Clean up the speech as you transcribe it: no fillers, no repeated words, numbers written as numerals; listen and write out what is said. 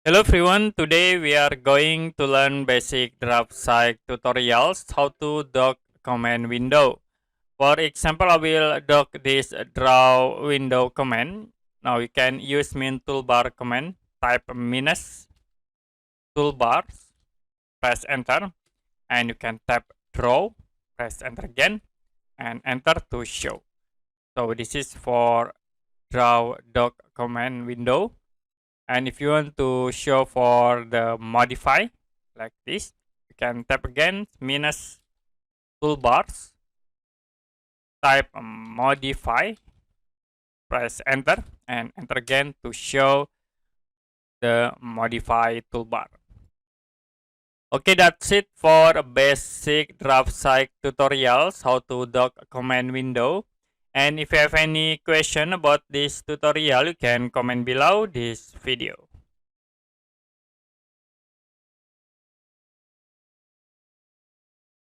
Hello everyone, today we are going to learn basic Draftsight tutorials how to dock command window. For example, I will dock this draw window command. Now you can use min toolbar command, type minus toolbars, press enter, and you can tap draw, press enter again, and enter to show. So this is for draw dock command window. And if you want to show for the modify like this, you can tap again minus toolbars, type modify, press enter, and enter again to show the modify toolbar. Okay, that's it for basic Draftsight tutorials how to dock a command window. And if you have any question about this tutorial, you can comment below this video.